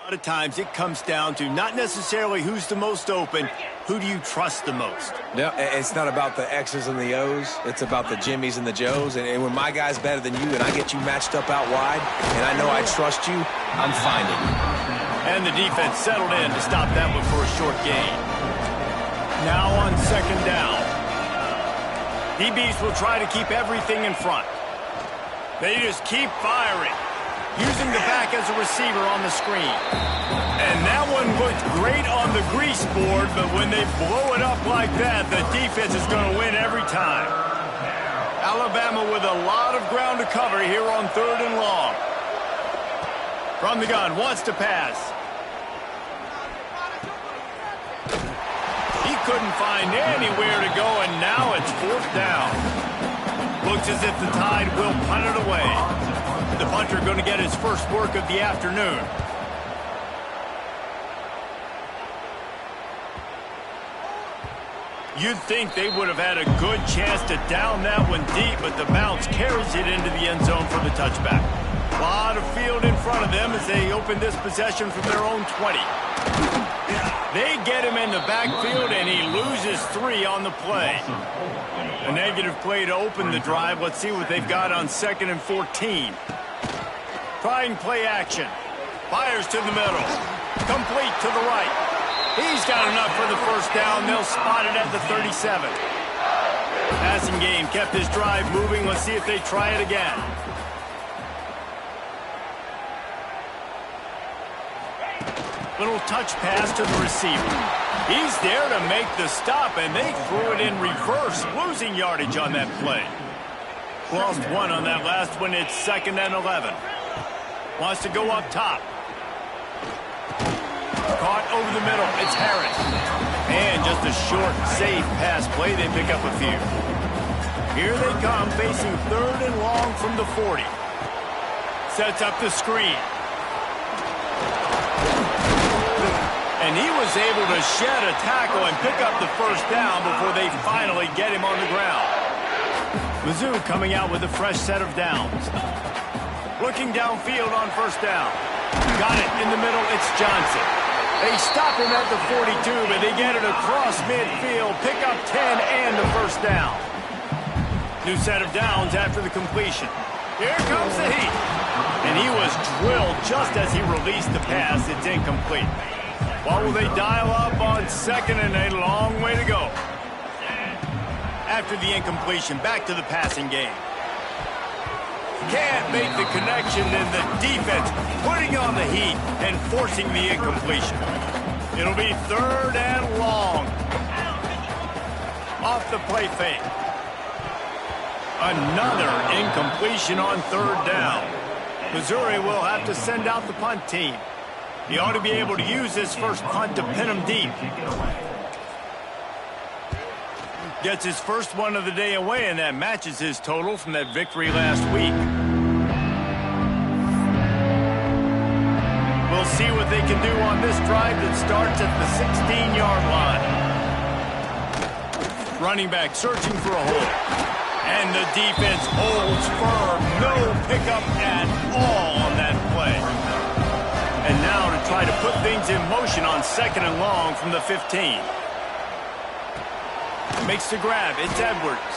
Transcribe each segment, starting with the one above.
A lot of times it comes down to not necessarily who's the most open, who do you trust the most? No, it's not about the X's and the O's. It's about the Jimmys and the Joes. And when my guy's better than you and I get you matched up out wide and I know I trust you, I'm finding you. And the defense settled in to stop that one for a short gain. Now on second down. DBs will try to keep everything in front. They just keep firing. Using the back as a receiver on the screen. And that one looked great on the grease board, but when they blow it up like that, the defense is going to win every time. Alabama with a lot of ground to cover here on 3rd and long. From the gun, wants to pass. He couldn't find anywhere to go, and now it's 4th down. Looks as if the Tide will punt it away. The punter going to get his first work of the afternoon. You'd think they would have had a good chance to down that one deep, but the bounce carries it into the end zone for the touchback. A lot of field in front of them as they open this possession from their own 20. They get him in the backfield, and he loses 3 on the play. A negative play to open the drive. Let's see what they've got on 2nd and 14. Trying play action. Fires to the middle. Complete to the right. He's got enough for the first down. They'll spot it at the 37. Passing game kept his drive moving. Let's see if they try it again. Little touch pass to the receiver. He's there to make the stop, and they threw it in reverse, losing yardage on that play. Lost 1 on that last one. It's 2nd and 11. Wants to go up top. Caught over the middle. It's Harris. And just a short, safe pass play. They pick up a few. Here they come, facing 3rd and long from the 40. Sets up the screen. And he was able to shed a tackle and pick up the first down before they finally get him on the ground. Mizzou coming out with a fresh set of downs. Looking downfield on first down. Got it in the middle. It's Johnson. They stop him at the 42, but they get it across midfield. Pick up 10 and the first down. New set of downs after the completion. Here comes the heat. And he was drilled just as he released the pass. It's incomplete. What will they dial up on 2nd and a long way to go? After the incompletion, back to the passing game. Can't make the connection, and the defense putting on the heat and forcing the incompletion. It'll be 3rd and long. Off the play fake. Another incompletion on 3rd down. Missouri will have to send out the punt team. He ought to be able to use this first punt to pin him deep. Gets his first one of the day away, and that matches his total from that victory last week. We'll see what they can do on this drive that starts at the 16-yard line. Running back searching for a hole. And the defense holds firm. No pickup at all on that play. And now to try to put things in motion on 2nd and long from the 15. Makes the grab. It's Edwards.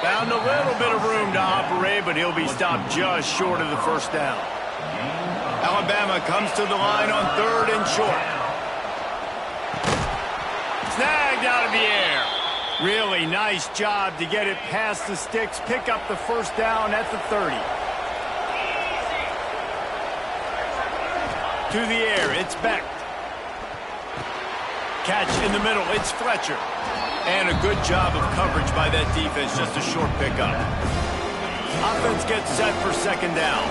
Found a little bit of room to operate, but he'll be stopped just short of the first down. Alabama comes to the line on 3rd and short. Snagged out of the air. Really nice job to get it past the sticks. Pick up the first down at the 30. To the air, it's Beck. Catch in the middle, it's Fletcher. And a good job of coverage by that defense, just a short pickup. Offense gets set for 2nd down.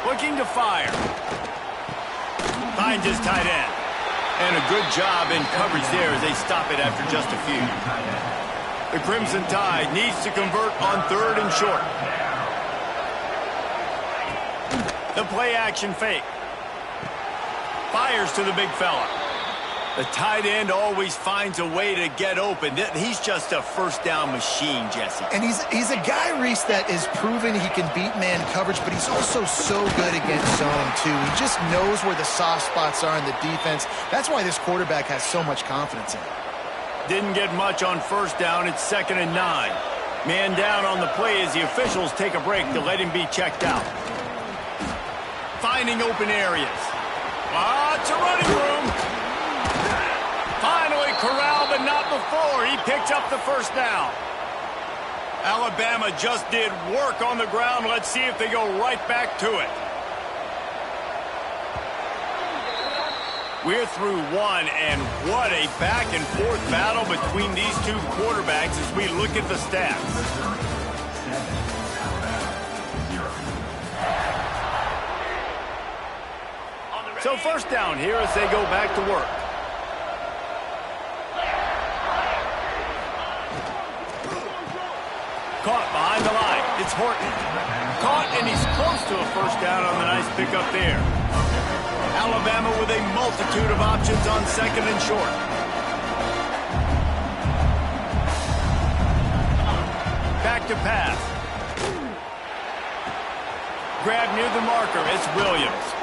Looking to fire. Finds his tight end. And a good job in coverage there as they stop it after just a few. The Crimson Tide needs to convert on 3rd and short. The play action fake. Fires to the big fella. The tight end always finds a way to get open. He's just a first down machine, Jesse. And he's a guy, Reese, that is proven he can beat man coverage, but he's also so good against zone, too. He just knows where the soft spots are in the defense. That's why this quarterback has so much confidence in him. Didn't get much on first down. It's 2nd and 9. Man down on the play as the officials take a break to let him be checked out. Finding open areas. Lots of running room. Finally corralled, but not before. He picks up the first down. Alabama just did work on the ground. Let's see if they go right back to it. We're through one, and what a back-and-forth battle between these two quarterbacks as we look at the stats. So first down here as they go back to work. Caught behind the line. It's Horton. Caught, and he's close to a first down on the nice pickup there. Alabama with a multitude of options on 2nd and short. Back to pass. Grab near the marker. It's Williams.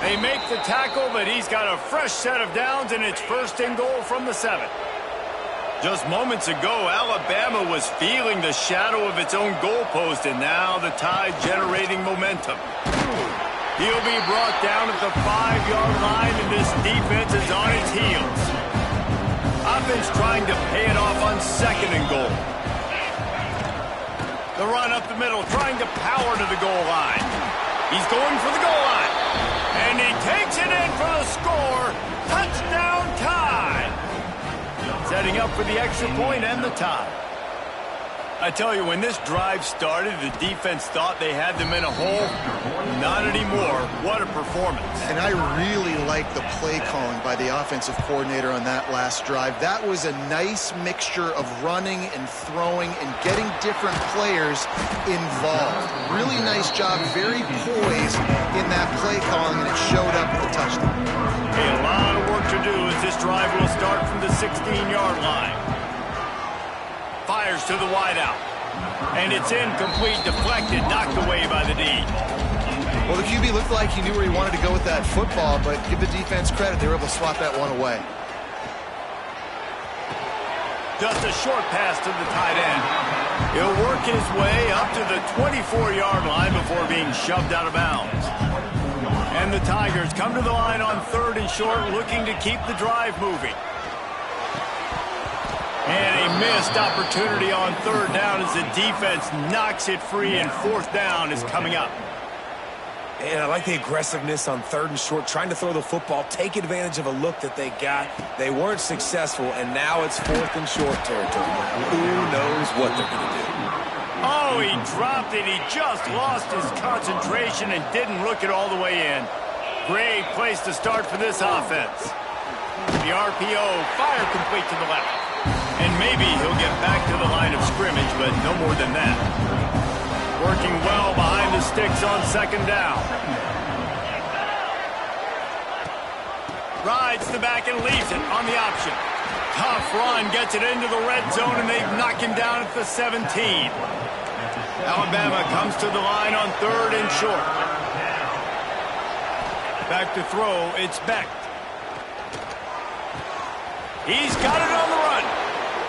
They make the tackle, but he's got a fresh set of downs, and it's 1st and goal from the 7. Just moments ago, Alabama was feeling the shadow of its own goalpost, and now the Tide generating momentum. He'll be brought down at the 5-yard line, and this defense is on its heels. Offense trying to pay it off on 2nd and goal. The run up the middle, trying to power to the goal line. He's going for the goal line. And he takes it in for the score. Touchdown Tide. Setting up for the extra point and the tie. I tell you, when this drive started, the defense thought they had them in a hole. Not anymore. What a performance. And I really like the play calling by the offensive coordinator on that last drive. That was a nice mixture of running and throwing and getting different players involved. Really nice job, very poised in that play calling, and it showed up with a touchdown. A lot of work to do as this drive will start from the 16-yard line. Fires to the wideout. And it's incomplete, deflected, knocked away by the D. Well, the QB looked like he knew where he wanted to go with that football, but give the defense credit. They were able to swat that one away. Just a short pass to the tight end. He'll work his way up to the 24-yard line before being shoved out of bounds. And the Tigers come to the line on 3rd and short, looking to keep the drive moving. And a missed opportunity on 3rd down as the defense knocks it free, and 4th down is coming up. And I like the aggressiveness on 3rd and short, trying to throw the football, take advantage of a look that they got. They weren't successful, and now it's 4th and short territory. Who knows what they're going to do? Oh, he dropped it. He just lost his concentration and didn't look it all the way in. Great place to start for this offense. The RPO, fire complete to the left. And maybe he'll get back to the line of scrimmage, but no more than that. Working well behind the sticks on 2nd down. Rides the back and leaves it on the option. Tough run, gets it into the red zone, and they knock him down at the 17. Alabama comes to the line on 3rd and short. Back to throw, it's Beck. He's got it on the run.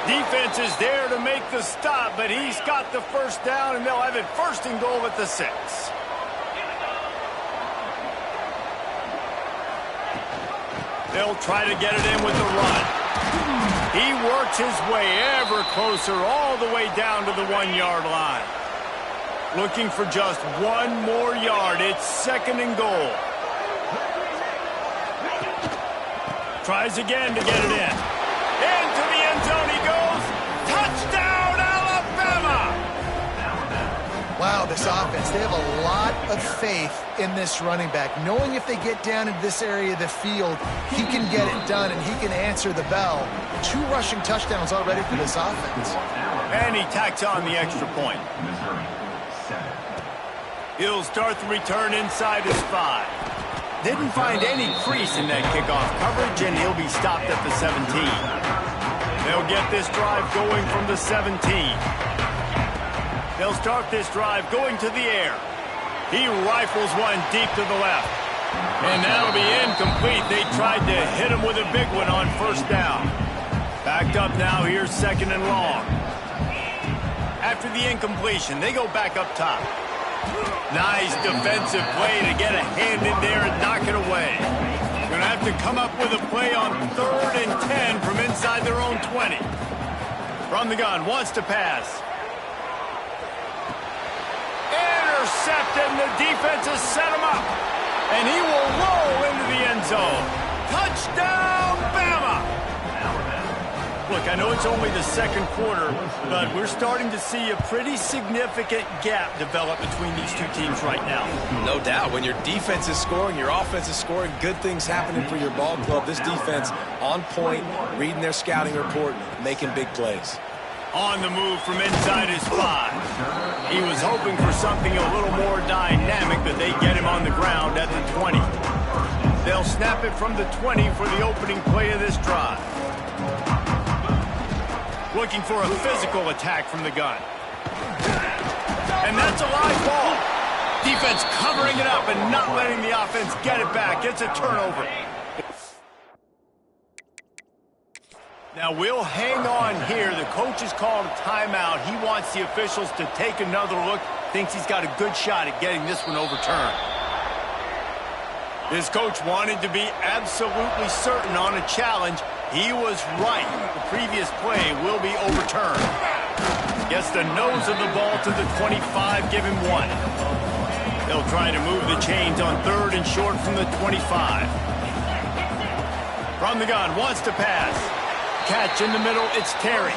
Defense is there to make the stop, but he's got the first down, and they'll have it 1st and goal at the 6. They'll try to get it in with the run. He works his way ever closer all the way down to the 1-yard line. Looking for just 1 more yard. It's 2nd and goal. Tries again to get it in. Into the end zone he goes. Touchdown, Alabama! Wow, this offense, they have a lot of faith in this running back, knowing if they get down into this area of the field, he can get it done and he can answer the bell. 2 rushing touchdowns already for this offense. And he tacks on the extra point. He'll start the return inside his 5. Didn't find any crease in that kickoff coverage, and he'll be stopped at the 17. They'll get this drive going from the 17. They'll start this drive going to the air. He rifles one deep to the left. And that'll be incomplete. They tried to hit him with a big one on first down. Backed up now, here's second and long. After the incompletion, they go back up top. Nice defensive play to get a hand in there and knock it away. Going to have to come up with a play on 3rd and 10 from inside their own 20. From the gun, wants to pass. Intercepted, and the defense has set him up. And he will roll into the end zone. Touchdown, BAMA! Look, I know it's only the second quarter, but we're starting to see a pretty significant gap develop between these two teams right now. No doubt. When your defense is scoring, your offense is scoring, good things happening for your ball club. This defense on point, reading their scouting report, making big plays. On the move from inside his 5. He was hoping for something a little more dynamic, but they get him on the ground at the 20. They'll snap it from the 20 for the opening play of this drive. Looking for a physical attack from the gun. And that's a live ball. Defense covering it up and not letting the offense get it back. It's a turnover. Now we'll hang on here. The coach has called a timeout. He wants the officials to take another look. Thinks he's got a good shot at getting this one overturned. This coach wanted to be absolutely certain on a challenge. He was right. The previous play will be overturned. Gets the nose of the ball to the 25, give him 1. They'll try to move the chains on 3rd and short from the 25. From the gun, wants to pass. Catch in the middle, it's Terry.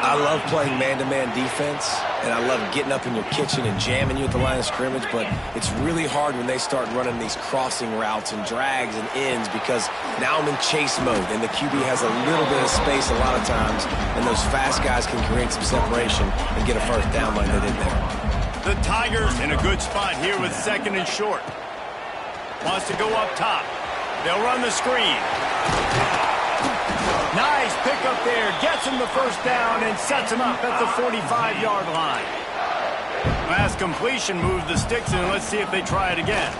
I love playing man-to-man defense, and I love getting up in your kitchen and jamming you at the line of scrimmage, but it's really hard when they start running these crossing routes and drags and ends because now I'm in chase mode, and the QB has a little bit of space a lot of times, and those fast guys can create some separation and get a first down like they did there. The Tigers in a good spot here with 2nd and short. Wants to go up top. They'll run the screen. Nice pickup there. Gets him the first down and sets him up at the 45-yard line. Last completion moved the sticks, and let's see if they try it again.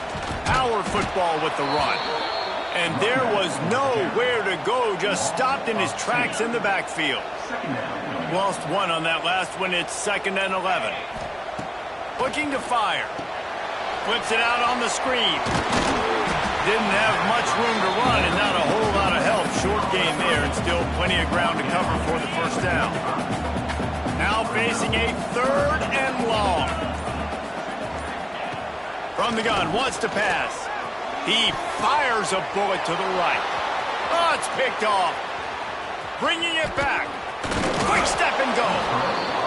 Power football with the run. And there was nowhere to go. Just stopped in his tracks in the backfield. Lost 1 on that last one. It's 2nd and 11. Looking to fire. Flips it out on the screen. Didn't have much room to run and not a whole lot of help. Short game there and still plenty of ground to cover for the first down. Now facing a 3rd and long. From the gun, wants to pass. He fires a bullet to the right. Oh, it's picked off. Bringing it back. Quick step and go.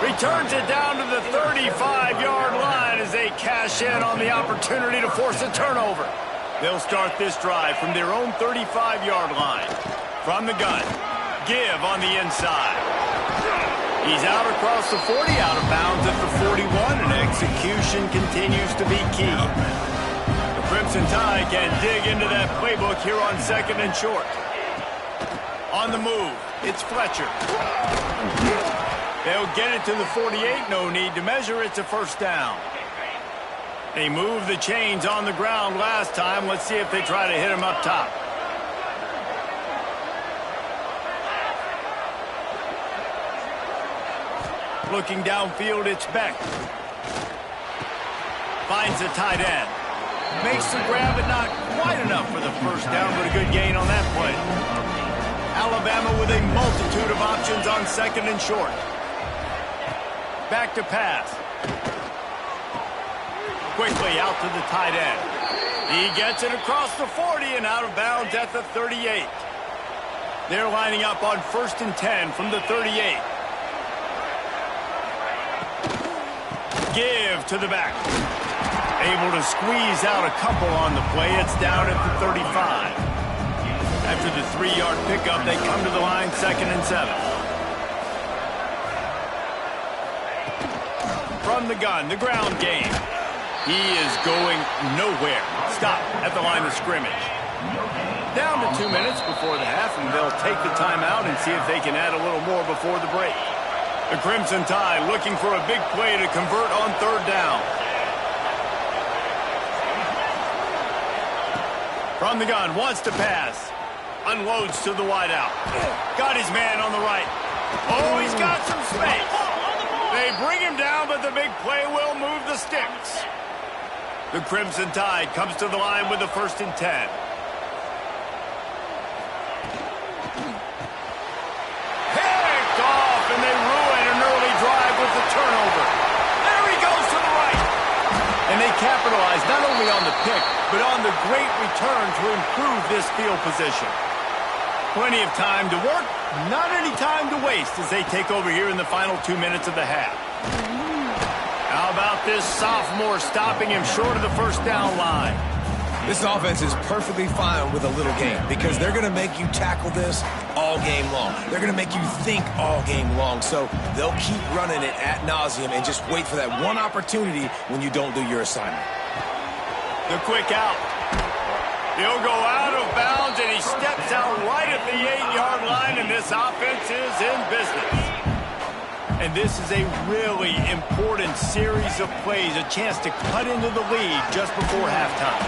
Returns it down to the 35-yard line as they cash in on the opportunity to force a turnover. They'll start this drive from their own 35-yard line. From the gun, give on the inside. He's out across the 40, out of bounds at the 41, and execution continues to be key. The Crimson Tide can dig into that playbook here on 2nd and short. On the move, it's Fletcher. They'll get it to the 48, no need to measure, it's a first down. They moved the chains on the ground last time. Let's see if they try to hit him up top. Looking downfield, it's Beck. Finds the tight end. Makes the grab, but not quite enough for the first down, but a good gain on that play. Alabama with a multitude of options on 2nd and short. Back to pass. Quickly out to the tight end. He gets it across the 40 and out of bounds at the 38. They're lining up on 1st and 10 from the 38. Give to the back. Able to squeeze out a couple on the play. It's down at the 35. After the 3-yard pickup, they come to the line 2nd and 7. From the gun, the ground game. He is going nowhere. Stop at the line of scrimmage. Down to 2 minutes before the half, and they'll take the timeout and see if they can add a little more before the break. The Crimson Tide looking for a big play to convert on third down. From the gun, wants to pass. Unloads to the wideout. Got his man on the right. Oh, he's got some space. They bring him down, but the big play will move the sticks. The Crimson Tide comes to the line with the 1st and 10. Picked off, and they ruin an early drive with the turnover. There he goes to the right. And they capitalize not only on the pick, but on the great return to improve this field position. Plenty of time to work, not any time to waste as they take over here in the final 2 minutes of the half. How about this sophomore stopping him short of the first down line? This offense is perfectly fine with a little game because they're going to make you tackle this all game long. They're going to make you think all game long. So they'll keep running it ad nauseum and just wait for that one opportunity when you don't do your assignment. The quick out. He'll go out of bounds, and he steps out right at the 8-yard line, and this offense is in business. And this is a really important series of plays, a chance to cut into the lead just before halftime.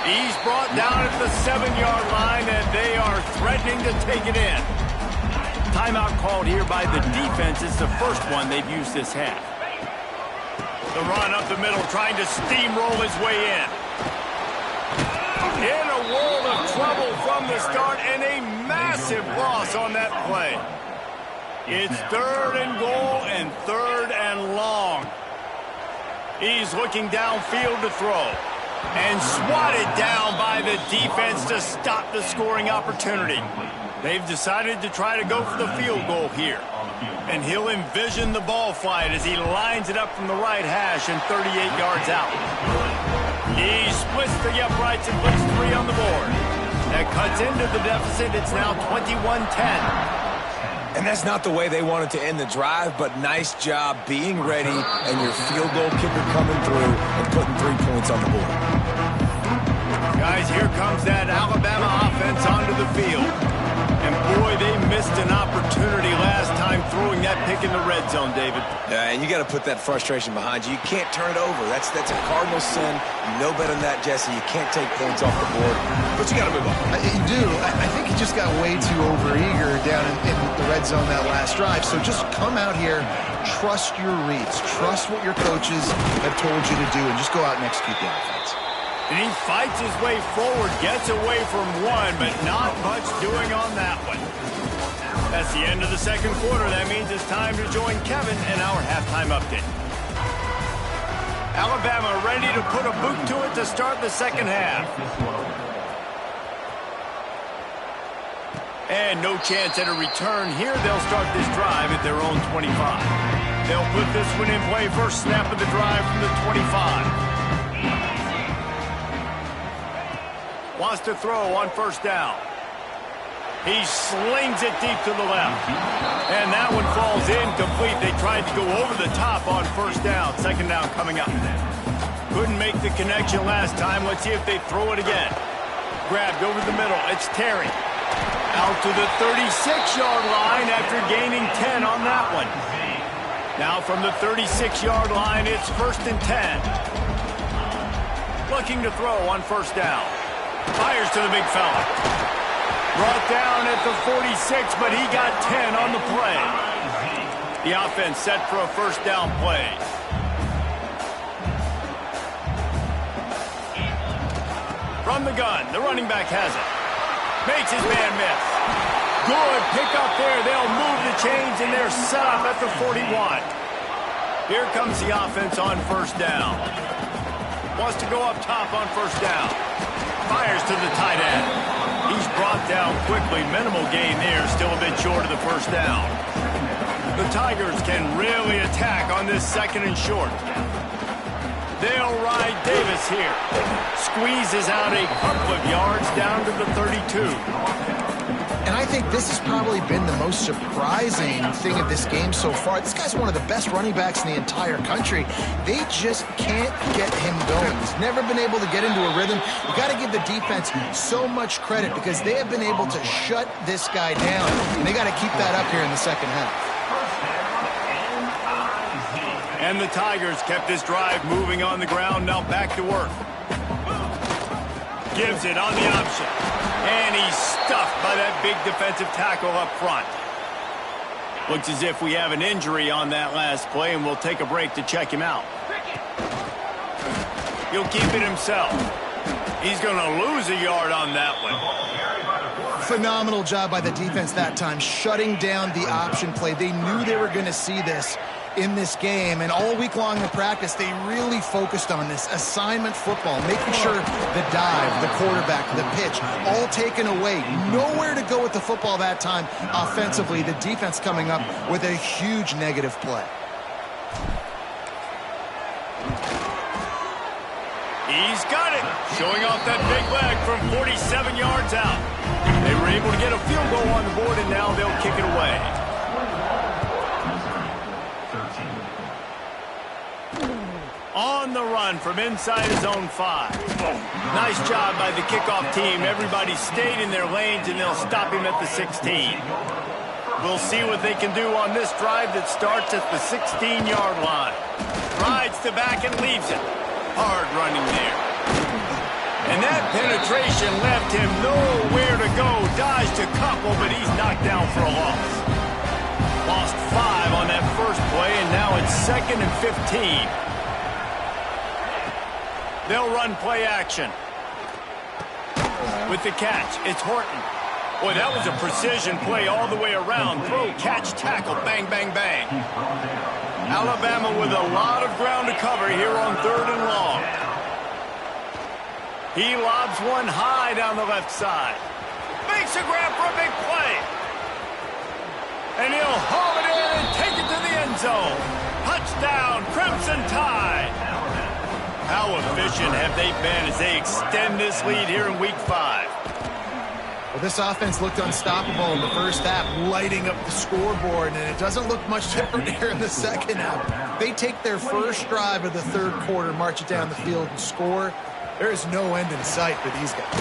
He's brought down at the 7-yard line, and they are threatening to take it in. Timeout called here by the defense. It's the first one they've used this half. The run up the middle, trying to steamroll his way in. In a world of trouble from the start, and a massive loss on that play. It's 3rd and goal and 3rd and long. He's looking downfield to throw. And swatted down by the defense to stop the scoring opportunity. They've decided to try to go for the field goal here. And he'll envision the ball flight as he lines it up from the right hash and 38 yards out. He splits the uprights and puts 3 on the board. That cuts into the deficit. It's now 21-10. And that's not the way they wanted to end the drive, but nice job being ready and your field goal kicker coming through and putting 3 points on the board. Guys, here comes that Alabama offense onto the field. And boy, they missed an opportunity last time throwing that pick in the red zone, David. Yeah, and you got to put that frustration behind you. You can't turn it over. That's a cardinal sin. You know better than that, Jesse. You can't take points off the board, but you got to move on. You do. I think he just got way too overeager down in the red zone that last drive. So just come out here, trust your reads, trust what your coaches have told you to do, and just go out and execute the offense. And he fights his way forward, gets away from one, but not much doing on that one. That's the end of the second quarter. That means it's time to join Kevin in our halftime update. Alabama ready to put a boot to it to start the second half. And no chance at a return here. They'll start this drive at their own 25. They'll put this one in play. First snap of the drive from the 25. Wants to throw on first down. He slings it deep to the left. And that one falls incomplete. They tried to go over the top on first down. Second down coming up. Couldn't make the connection last time. Let's see if they throw it again. Grabbed over the middle. It's Terry. Out to the 36-yard line after gaining 10 on that one. Now from the 36-yard line, it's 1st and 10. Looking to throw on first down. Fires to the big fella. Brought down at the 46, but he got 10 on the play. The offense set for a first down play. From the gun, the running back has it. Makes his man miss. Good pickup there. They'll move the chains, and they're set up at the 41. Here comes the offense on first down. Wants to go up top on first down. Fires to the tight end. He's brought down quickly. Minimal gain there. Still a bit short of the first down. The Tigers can really attack on this 2nd and short. They'll ride Davis here. Squeezes out a couple of yards down to the 32. And I think this has probably been the most surprising thing of this game so far. This guy's one of the best running backs in the entire country. They just can't get him going. He's never been able to get into a rhythm. You got to give the defense so much credit because they have been able to shut this guy down, and they got to keep that up here in the second half. And the Tigers kept this drive moving on the ground. Now back to work. Gives it on the option. And he's stuffed by that big defensive tackle up front. Looks as if we have an injury on that last play, and we'll take a break to check him out. He'll keep it himself. He's going to lose a yard on that one. Phenomenal job by the defense that time, shutting down the option play. They knew they were going to see this in this game, and all week long in practice, they really focused on this assignment football, making sure the dive, the quarterback, the pitch, all taken away. Nowhere to go with the football that time offensively. The defense coming up with a huge negative play. He's got it, showing off that big leg from 47 yards out. They were able to get a field goal on the board, and now they'll kick it away. On the run from inside his own 5. Nice job by the kickoff team. Everybody stayed in their lanes, and they'll stop him at the 16. We'll see what they can do on this drive that starts at the 16-yard line. Rides the back and leaves it. Hard running there. And that penetration left him nowhere to go. Dodged a couple, but he's knocked down for a loss. Lost 5 on that first play, and now it's 2nd and 15. They'll run play action. With the catch, it's Horton. Boy, that was a precision play all the way around. Throw, catch, tackle, bang, bang, bang. Alabama with a lot of ground to cover here on 3rd and long. He lobs one high down the left side. Makes a grab for a big play. And he'll haul it in and take it to the end zone. Touchdown, Crimson Tide. How efficient have they been as they extend this lead here in Week 5? Well, this offense looked unstoppable in the first half, lighting up the scoreboard, and it doesn't look much different here in the second half. They take their first drive of the third quarter, march it down the field, and score. There is no end in sight for these guys.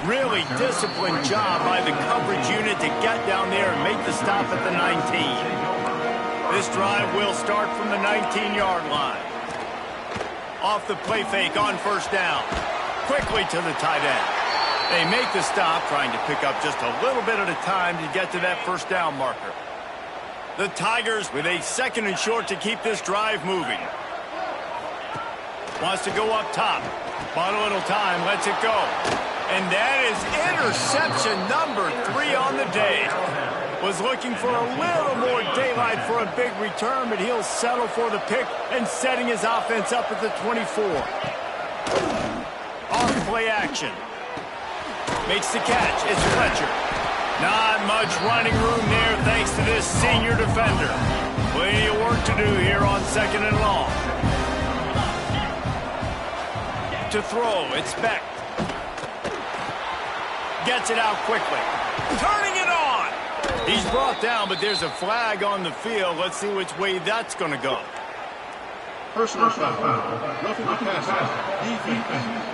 Really disciplined job by the coverage unit to get down there and make the stop at the 19. This drive will start from the 19-yard line. Off the play fake on first down. Quickly to the tight end. They make the stop, trying to pick up just a little bit at a time to get to that first down marker. The Tigers with a 2nd and short to keep this drive moving. Wants to go up top. Bought a little time, lets it go. And that is interception number 3 on the day. Was looking for a little more daylight for a big return, but he'll settle for the pick and setting his offense up at the 24. On play action. Makes the catch. It's Fletcher. Not much running room there thanks to this senior defender. Plenty of work to do here on 2nd and long. To throw, it's Beck. Gets it out quickly. Turning it on. He's brought down, but there's a flag on the field. Let's see which way that's going to go. Personal foul. Roughing the passer. Defense.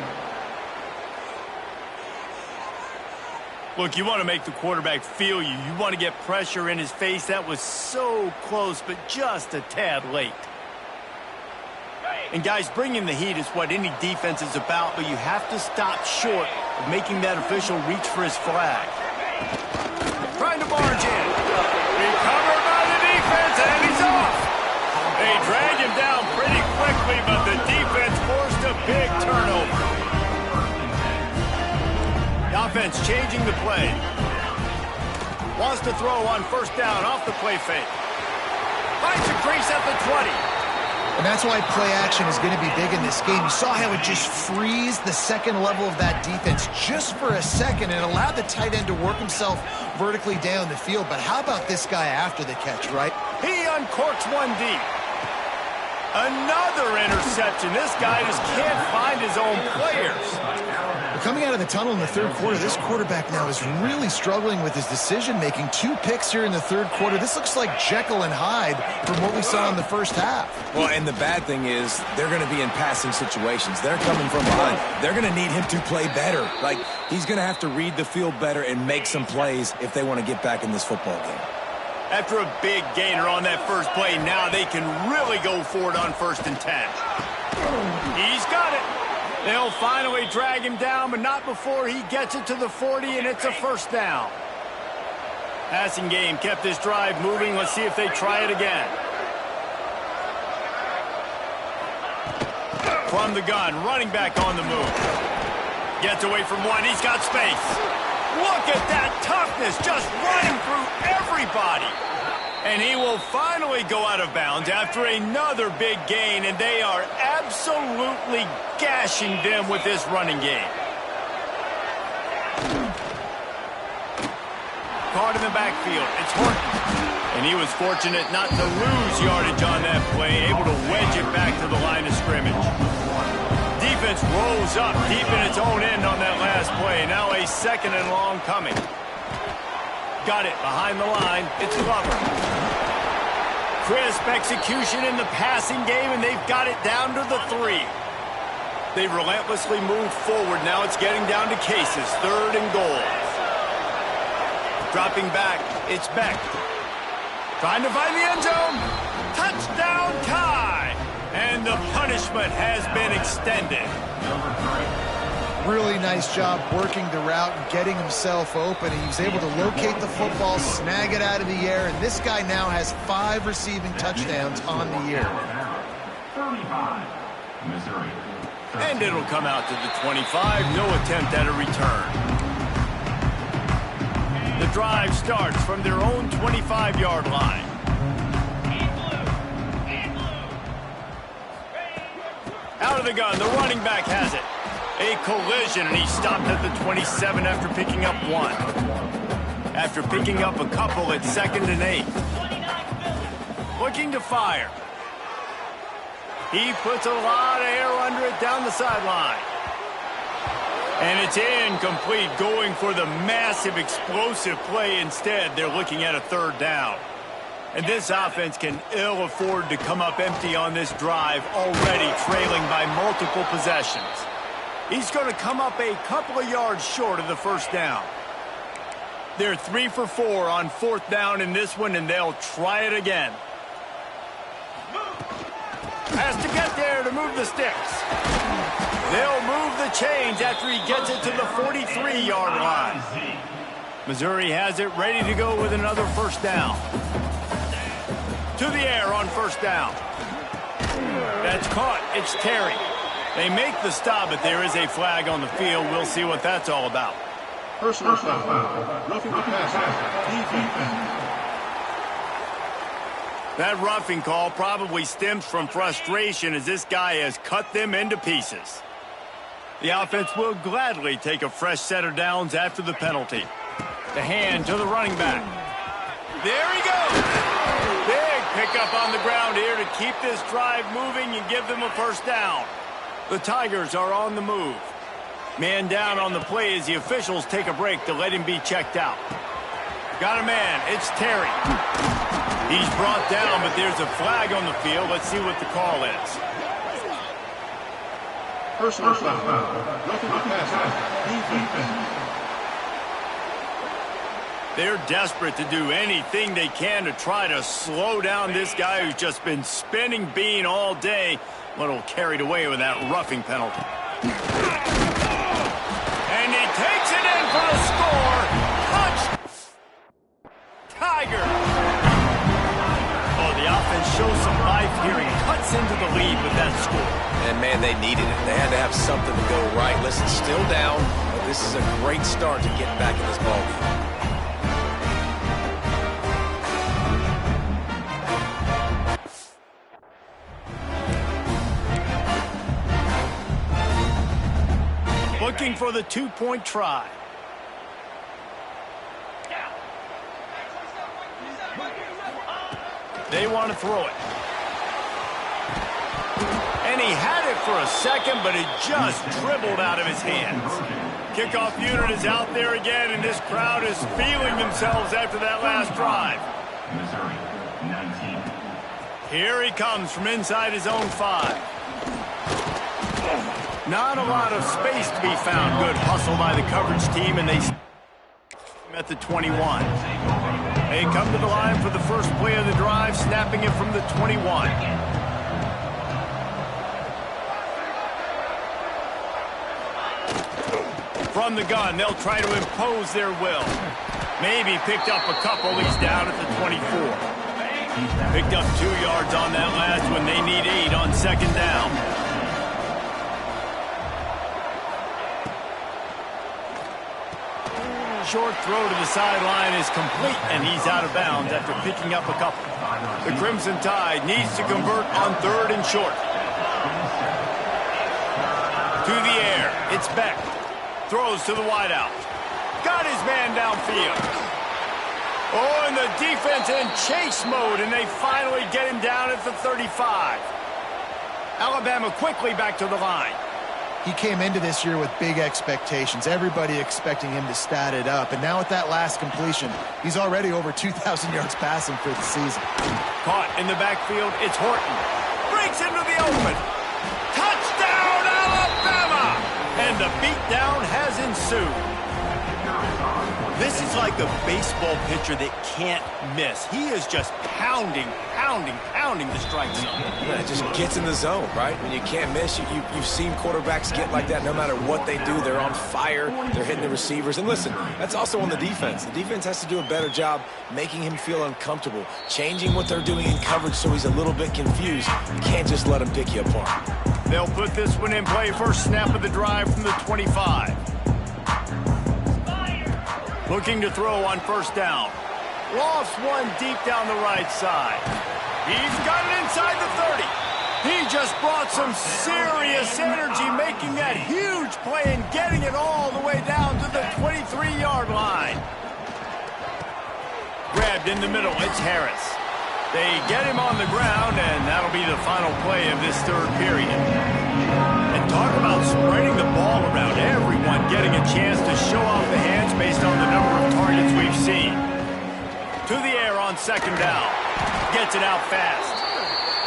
Look, you want to make the quarterback feel you. You want to get pressure in his face. That was so close, but just a tad late. And guys, bringing the heat is what any defense is about, but you have to stop short of making that official reach for his flag. Trying to barge in. Recovered by the defense, and he's off. They drag him down pretty quickly, but the defense forced a big turnover. The offense changing the play. Wants to throw on first down off the play fake. Finds a crease at the 20. And that's why play action is going to be big in this game. You saw how it just frees the second level of that defense just for a second and allowed the tight end to work himself vertically down the field. But how about this guy after the catch, right? He uncorks one deep. Another interception. This guy just can't find his own players. The Coming out of the tunnel in the third quarter, this quarterback now is really struggling with his decision-making. 2 picks here in the third quarter. This looks like Jekyll and Hyde from what we saw in the first half. Well, and the bad thing is they're going to be in passing situations. They're coming from behind. They're going to need him to play better. Like, he's going to have to read the field better and make some plays if they want to get back in this football game. After a big gainer on that first play, now they can really go for it on 1st and 10. He's got it. They'll finally drag him down, but not before he gets it to the 40, and it's a 1st down. Passing game kept this drive moving. Let's see if they try it again. From the gun, running back on the move. Gets away from one. He's got space. Look at that toughness, just running through everybody. And he will finally go out of bounds after another big gain, and they are absolutely gashing them with this running game. Caught in the backfield. It's Horton. And he was fortunate not to lose yardage on that play, able to wedge it back to the line of scrimmage. Defense rolls up deep in its own end on that last play. Now a 2nd and long coming. Got it behind the line. It's Glover. Crisp execution in the passing game, and they've got it down to the 3. They've relentlessly moved forward. Now it's getting down to cases. 3rd and goal. Dropping back. It's Beck. Trying to find the end zone. Touchdown tie. And the punishment has been extended. Really nice job working the route and getting himself open. He was able to locate the football, snag it out of the air, and this guy now has 5 receiving touchdowns on the year. 35, Missouri. And it'll come out to the 25. No attempt at a return. The drive starts from their own 25-yard line. Out of the gun, the running back has it. A collision, and he stopped at the 27 after picking up 1. After picking up a couple at 2nd and 8. Looking to fire. He puts a lot of air under it down the sideline. And it's incomplete, going for the massive explosive play instead. They're looking at a 3rd down. And this offense can ill afford to come up empty on this drive, already trailing by multiple possessions. He's going to come up a couple of yards short of the 1st down. They're 3 for 4 on 4th down in this one, and they'll try it again. Has to get there to move the sticks. They'll move the chains after he gets it to the 43-yard line. Missouri has it ready to go with another 1st down. To the air on 1st down. That's caught. It's Terry. They make the stop, but there is a flag on the field. We'll see what that's all about. Personal foul. Roughing the passer. Defense. That roughing call probably stems from frustration as this guy has cut them into pieces. The offense will gladly take a fresh set of downs after the penalty. The hand to the running back. There he goes. Big pickup on the ground here to keep this drive moving and give them a 1st down. The Tigers are on the move. Man down on the play as the officials take a break to let him be checked out. Got a man. It's Terry. He's brought down, but there's a flag on the field. Let's see what the call is. Personal foul. Roughing the passer. Defense. They're desperate to do anything they can to try to slow down this guy who's just been spinning bean all day. A little carried away with that roughing penalty. And he takes it in for the score. Touch! Tiger! Oh, the offense shows some life here and cuts into the lead with that score. And, man, they needed it. They had to have something to go right. Listen, still down, but this is a great start to get back in this ballgame. Looking for the 2-point try. They want to throw it. And he had it for a second, but it just dribbled out of his hands. Kickoff unit is out there again, and this crowd is feeling themselves after that last drive. Missouri, 19. Here he comes from inside his own 5. Not a lot of space to be found. Good hustle by the coverage team, and they at the 21. They come to the line for the first play of the drive, snapping it from the 21. From the gun, they'll try to impose their will. Maybe picked up a couple. He's down at the 24. Picked up 2 yards on that last one. They need 8 on second down. Short throw to the sideline is complete, and he's out of bounds after picking up a couple. The Crimson Tide needs to convert on 3rd and short. To the air. It's Beck. Throws to the wideout. Got his man downfield. Oh, and the defense in chase mode, and they finally get him down at the 35. Alabama quickly back to the line. He came into this year with big expectations. Everybody expecting him to stat it up. And now with that last completion, he's already over 2,000 yards passing for the season. Caught in the backfield, it's Horton. Breaks into the open. Touchdown, Alabama! And the beatdown has ensued. This is like a baseball pitcher that can't miss. He is just pounding the strike zone. Yeah, it just gets in the zone, right? When you can't miss, you've seen quarterbacks get like that no matter what they do. They're on fire. They're hitting the receivers. And listen, that's also on the defense. The defense has to do a better job making him feel uncomfortable, changing what they're doing in coverage so he's a little bit confused. You can't just let him pick you apart. They'll put this one in play. First snap of the drive from the 25. Looking to throw on first down. Lofts one deep down the right side. He's got it inside the 30. He just brought some serious energy, making that huge play and getting it all the way down to the 23-yard line. Grabbed in the middle, it's Harris. They get him on the ground, and that'll be the final play of this 3rd period. And talk about spreading the ball around. Everyone getting a chance to show off the hands based on the number of targets we've seen. To the air on second down. Gets it out fast.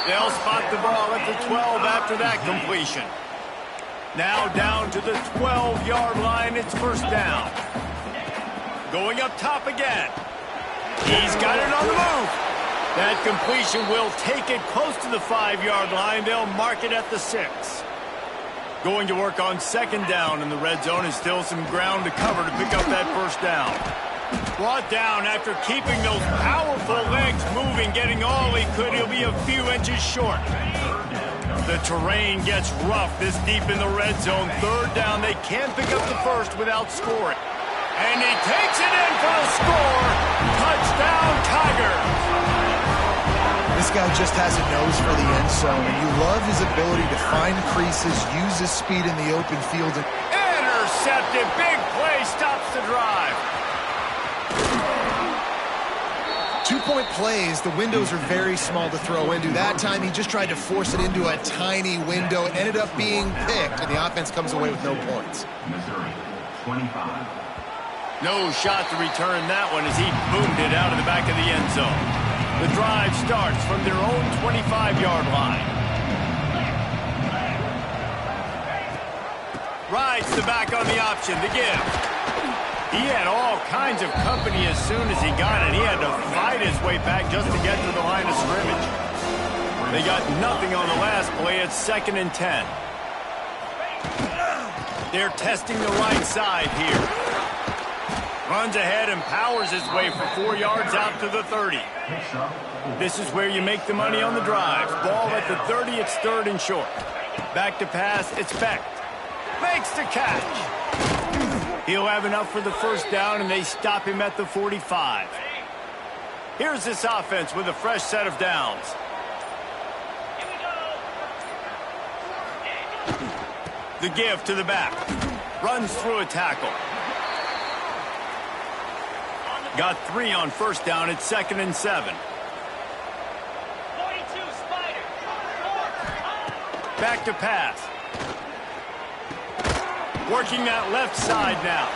They'll spot the ball at the 12 after that completion. Now down to the 12-yard line. It's first down. Going up top again. He's got it on the move. That completion will take it close to the 5-yard line. They'll mark it at the 6. Going to work on second down in the red zone, and still some ground to cover to pick up that first down. Brought down after keeping those powerful legs moving, getting all he could. He'll be a few inches short. The terrain gets rough this deep in the red zone. 3rd down, they can't pick up the first without scoring. And he takes it in for the score. Touchdown, Tigers. This guy just has a nose for the end zone, and you love his ability to find creases, use his speed in the open field. Intercepted. Big play stops the drive. 2-point plays, the windows are very small to throw into. That time, he just tried to force it into a tiny window. It ended up being picked, and the offense comes away with no points. Missouri, 25. No shot to return that one as he boomed it out of the back of the end zone. The drive starts from their own 25-yard line. Rides the back on the option to give. He had all kinds of company as soon as he got it. He had to fight his way back just to get to the line of scrimmage. They got nothing on the last play. It's 2nd and 10. They're testing the right side here. Runs ahead and powers his way for 4 yards out to the 30. This is where you make the money on the drives. Ball at the 30, it's 3rd and short. Back to pass, it's Beck. Makes the catch. He'll have enough for the first down, and they stop him at the 45. Here's this offense with a fresh set of downs. The give to the back. Runs through a tackle. Got 3 on first down. It's 2nd and 7. Back to pass. Working that left side now.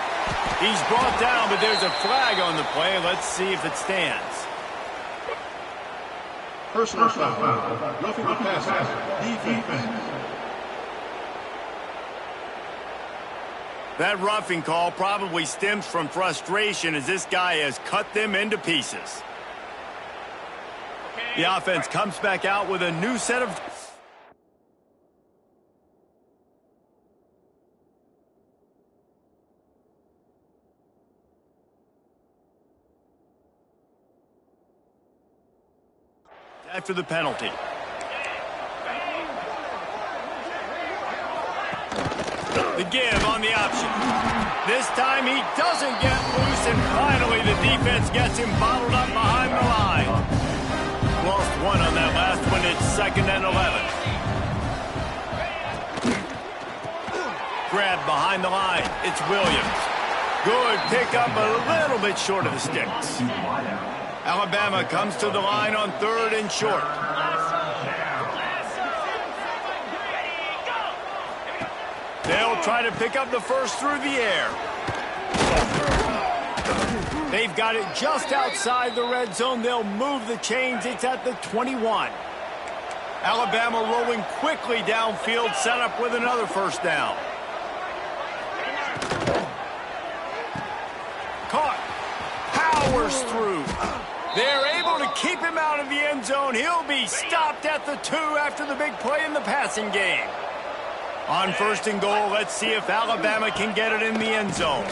He's brought down, but there's a flag on the play. Let's see if it stands. Personal foul. Roughing the passer. Defense. That roughing call probably stems from frustration as this guy has cut them into pieces. The offense comes back out with a new set of... after the penalty. The give on the option. This time he doesn't get loose, and finally the defense gets him bottled up behind the line. Lost one on that last one. It's 2nd and 11. Grab behind the line. It's Williams. Good pickup, a little bit short of the sticks. Alabama comes to the line on 3rd and short. They'll try to pick up the first through the air. They've got it just outside the red zone. They'll move the chains. It's at the 21. Alabama rolling quickly downfield, set up with another first down. Caught. Powers through. They're able to keep him out of the end zone. He'll be stopped at the 2 after the big play in the passing game. On 1st and goal, let's see if Alabama can get it in the end zone.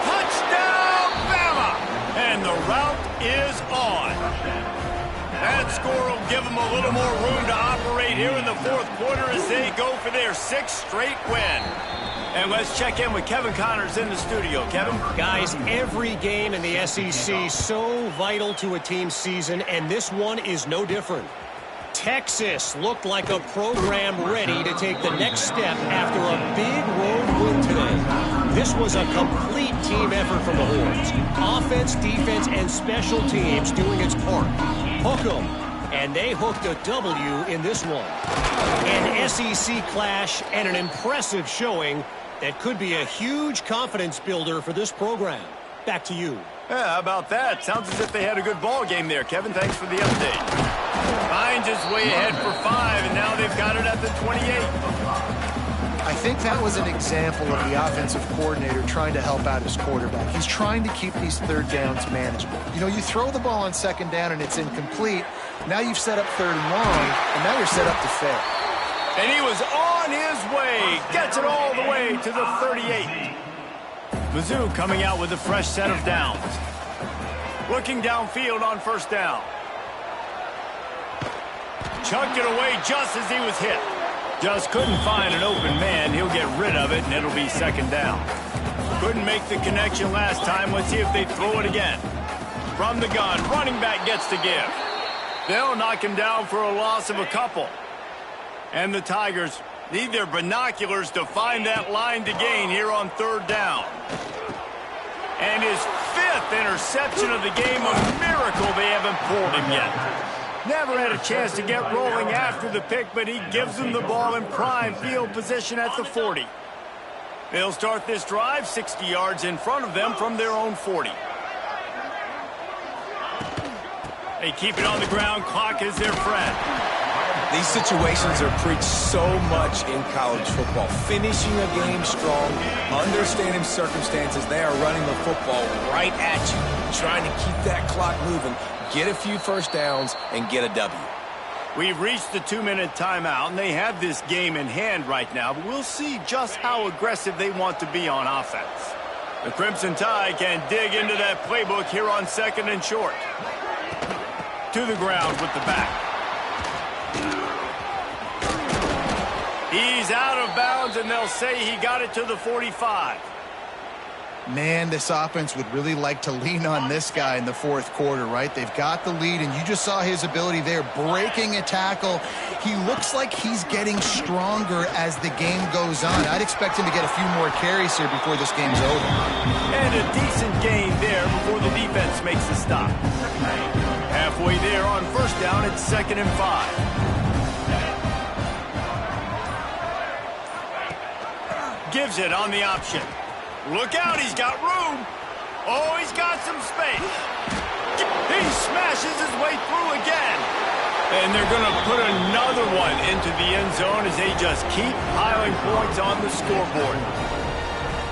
Touchdown, Bama! And the route is on. That score will give them a little more room to operate here in the 4th quarter as they go for their 6th straight win. And let's check in with Kevin Connors in the studio. Kevin? Guys, every game in the SEC so vital to a team's season, and this one is no different. Texas looked like a program ready to take the next step after a big road win today. This was a complete team effort from the Horns. Offense, defense, and special teams doing its part. Hook 'em. And they hooked a W in this one. An SEC clash and an impressive showing that could be a huge confidence builder for this program. Back to you. Yeah, how about that? Sounds as if they had a good ball game there, Kevin. Thanks for the update. Hines is way ahead for 5, and now they've got it at the 28. I think that was an example of the offensive coordinator trying to help out his quarterback. He's trying to keep these 3rd downs manageable. You know, you throw the ball on 2nd down and it's incomplete. Now you've set up 3rd and long, and now you're set up to fail. And he was on his way. Gets it all the way to the 38. Mizzou coming out with a fresh set of downs. Looking downfield on 1st down. Chucked it away just as he was hit. Just couldn't find an open man. He'll get rid of it, and it'll be 2nd down. Couldn't make the connection last time. Let's see if they throw it again. From the gun, running back gets to give. They'll knock him down for a loss of a couple. And the Tigers need their binoculars to find that line to gain here on 3rd down. And his 5th interception of the game, a miracle they haven't pulled him yet. Never had a chance to get rolling after the pick, but he gives them the ball in prime field position at the 40. They'll start this drive 60 yards in front of them from their own 40. They keep it on the ground. Clock is their friend. These situations are preached so much in college football. Finishing a game strong, understanding circumstances. They are running the football right at you, trying to keep that clock moving, get a few first downs, and get a W. We've reached the 2-minute timeout, and they have this game in hand right now, but we'll see just how aggressive they want to be on offense. The Crimson Tide can dig into that playbook here on 2nd and short. To the ground with the back. He's out of bounds, and they'll say he got it to the 45. Man, this offense would really like to lean on this guy in the 4th quarter, right? They've got the lead, and you just saw his ability there, breaking a tackle. He looks like he's getting stronger as the game goes on. I'd expect him to get a few more carries here before this game's over. And a decent gain there before the defense makes the stop. Halfway there on 1st down, it's 2nd and 5. Gives it on the option. Look out, he's got room. Oh, he's got some space. He smashes his way through again. And they're going to put another one into the end zone as they just keep piling points on the scoreboard.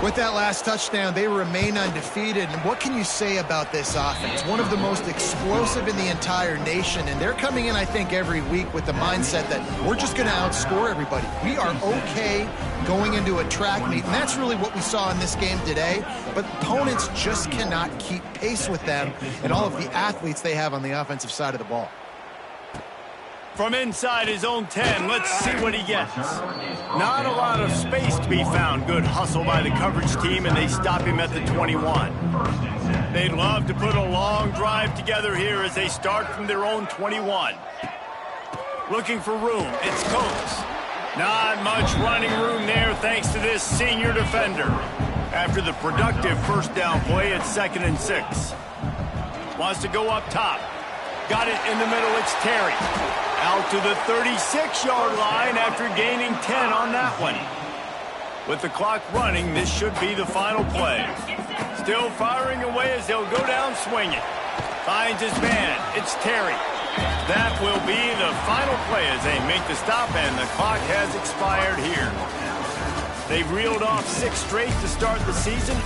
With that last touchdown, they remain undefeated. And what can you say about this offense? One of the most explosive in the entire nation. And they're coming in, I think, every week with the mindset that we're just going to outscore everybody. We are okay going into a track meet. And that's really what we saw in this game today. But opponents just cannot keep pace with them and all of the athletes they have on the offensive side of the ball. From inside his own 10, let's see what he gets. Not a lot of space to be found. Good hustle by the coverage team, and they stop him at the 21. They'd love to put a long drive together here as they start from their own 21. Looking for room, it's Coates. Not much running room there thanks to this senior defender. After the productive first down play, it's 2nd and 6. Wants to go up top. Got it in the middle, it's Terry. Out to the 36-yard line after gaining 10 on that one. With the clock running, this should be the final play. Still firing away as they'll go down swinging. Finds his man, it's Terry. That will be the final play as they make the stop, and the clock has expired here. They've reeled off 6 straight to start the season.